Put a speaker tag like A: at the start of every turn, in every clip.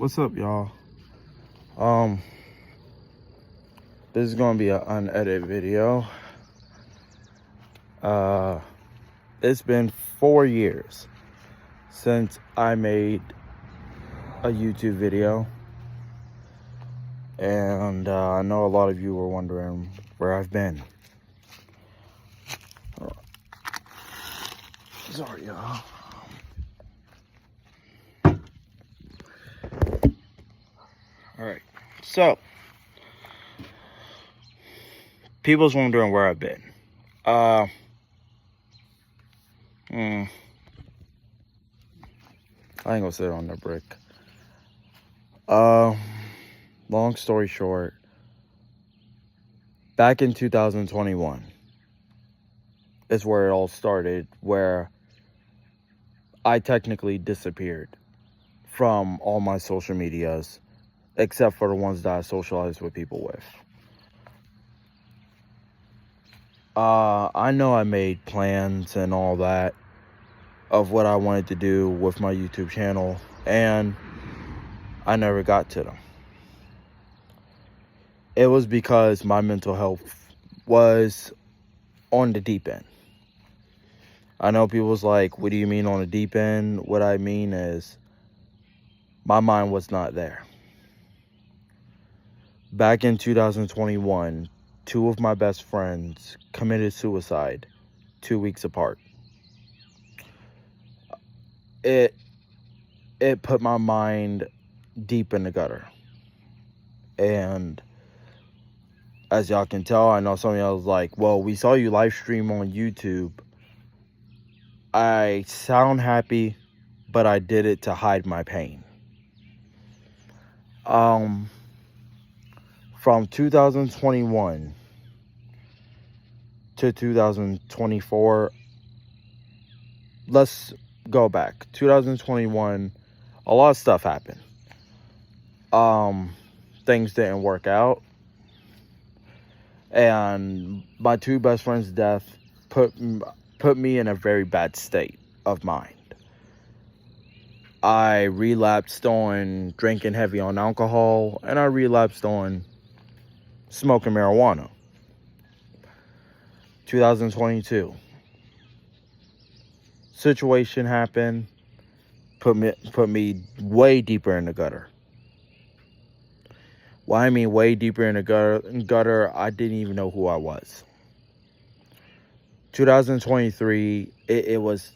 A: What's up, y'all? This is gonna be an unedited video. It's been 4 years since I made a YouTube video, and I know a lot of you were wondering where I've been. Sorry, y'all. Alright, so people's wondering where I've been. I ain't gonna sit on the brick. Long story short, back in 2021 is where it all started, where I technically disappeared from all my social medias, except for the ones that I socialize with people with. I know I made plans and all that of what I wanted to do with my YouTube channel, and I never got to them. It was because my mental health was on the deep end. I know people's like, what do you mean on the deep end? What I mean is my mind was not there. Back in 2021, two of my best friends committed suicide 2 weeks apart. It put my mind deep in the gutter. And as y'all can tell, I know some of y'all was like, well, we saw you live stream on YouTube. I sound happy, but I did it to hide my pain. From 2021 to 2024, let's go back. 2021, a lot of stuff happened. Things didn't work out, and my two best friends' death put me in a very bad state of mind. I relapsed on drinking heavy on alcohol, and I relapsed on smoking marijuana. 2022, situation happened, put me way deeper in the gutter. Well, I mean way deeper in the gutter, I didn't even know who I was. 2023, it was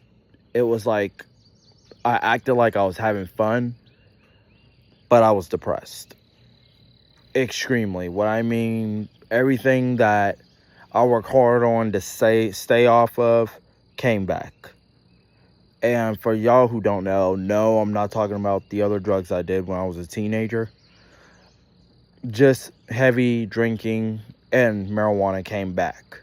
A: like I acted like I was having fun, but I was depressed. Extremely. What I mean, everything that I work hard on to stay off of came back. And for y'all who don't know, no, I'm not talking about the other drugs I did when I was a teenager. Just heavy drinking and marijuana came back.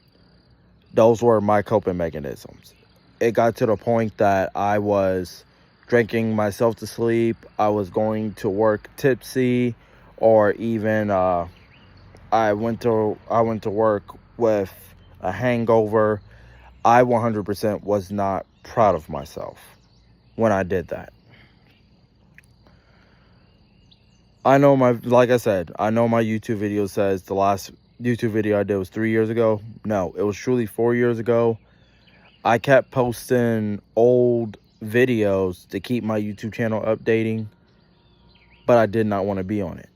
A: Those were my coping mechanisms. It got to the point that I was drinking myself to sleep. I was going to work tipsy, or even I went to work with a hangover. I 100% was not proud of myself when I did that. Like I said, I know my YouTube video says the last YouTube video I did was 3 years ago. No, it was truly 4 years ago. I kept posting old videos to keep my YouTube channel updating, but I did not want to be on it.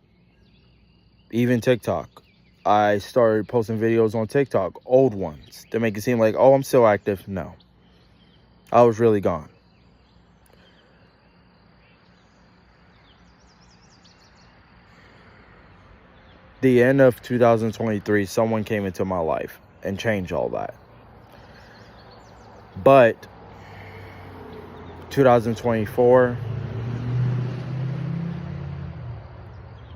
A: Even TikTok. I started posting videos on TikTok, old ones, to make it seem like, oh, I'm still active. No. I was really gone. The end of 2023, someone came into my life and changed all that. But 2024,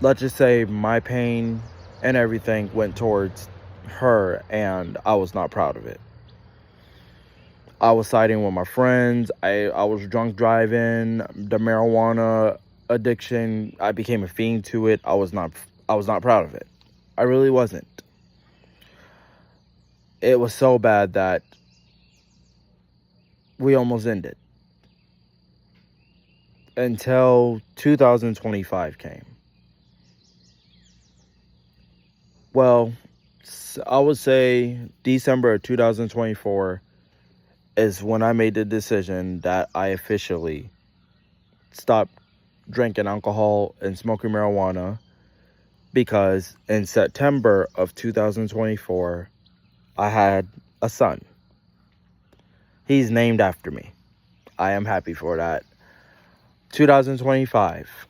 A: let's just say my pain and everything went towards her, and I was not proud of it. I was siding with my friends. I was drunk driving. The marijuana addiction, I became a fiend to it. I was not proud of it. I really wasn't. It was so bad that we almost ended. until 2025 came. Well, I would say December of 2024 is when I made the decision that I officially stopped drinking alcohol and smoking marijuana, because in September of 2024, I had a son. He's named after me. I am happy for that. 2025.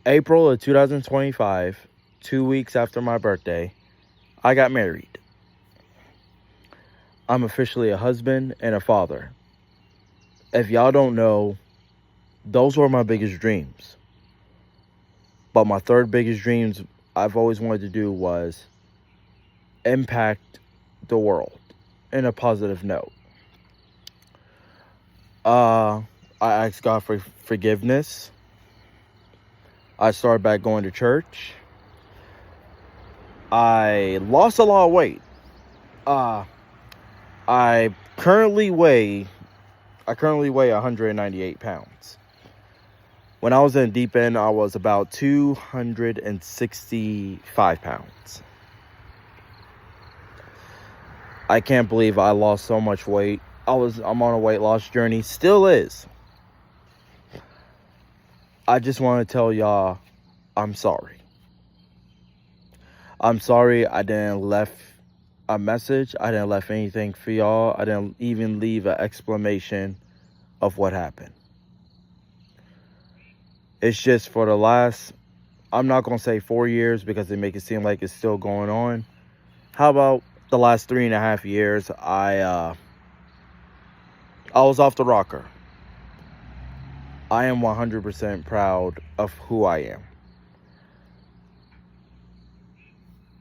A: April of 2025, 2 weeks after my birthday, I got married. I'm officially a husband and a father. If y'all don't know, those were my biggest dreams. But my third biggest dreams I've always wanted to do was impact the world in a positive note. I asked God for forgiveness. I started back going to church. I lost a lot of weight. I currently weigh 198 pounds. When I was in deep end, I was about 265 pounds. I can't believe I lost so much weight. I'm on a weight loss journey, still is. I just want to tell y'all, I'm sorry. I'm sorry I didn't left a message. I didn't left anything for y'all. I didn't even leave an explanation of what happened. It's just for the last, I'm not going to say 4 years because they make it seem like it's still going on. How about the last 3.5 years, I was off the rocker. I am 100% proud of who I am.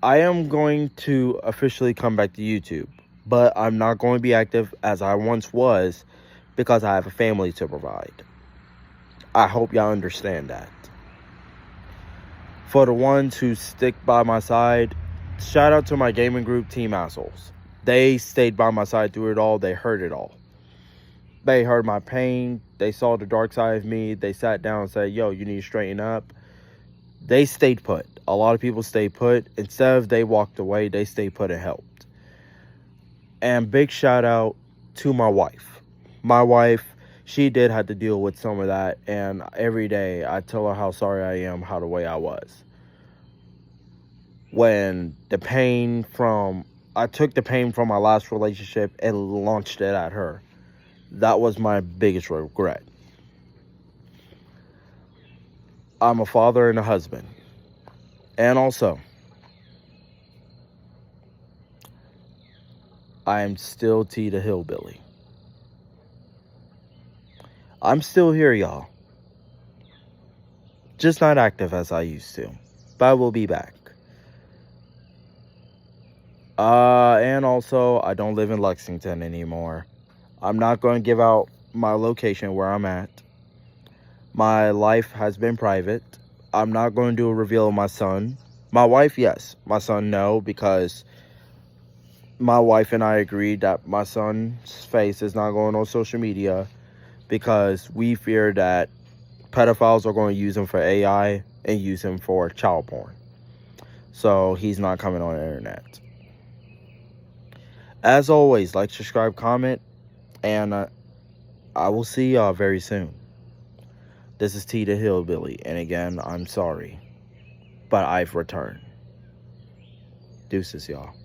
A: I am going to officially come back to YouTube, but I'm not going to be active as I once was because I have a family to provide. I hope y'all understand that. For the ones who stick by my side, shout out to my gaming group, Team Assholes. They stayed by my side through it all. They heard it all. They heard my pain. They saw the dark side of me. They sat down and said, yo, you need to straighten up. They stayed put. A lot of people stayed put. Instead of they walked away, they stayed put and helped. And big shout out to my wife. My wife, she did have to deal with some of that. And every day I tell her how sorry I am, how the way I was. When I took the pain from my last relationship and launched it at her. That was my biggest regret. I'm a father and a husband. And also, I am still T the Hillbilly. I'm still here, y'all. Just not active as I used to. But I will be back. And also, I don't live in Lexington anymore. I'm not going to give out my location where I'm at. My life has been private. I'm not going to do a reveal of my son. My wife, yes. My son, no, because my wife and I agreed that my son's face is not going on social media because we fear that pedophiles are going to use him for AI and use him for child porn. So he's not coming on the internet. As always, like, subscribe, comment, and I will see y'all very soon. This is T the Hillbilly, and again, I'm sorry, but I've returned. Deuces, y'all.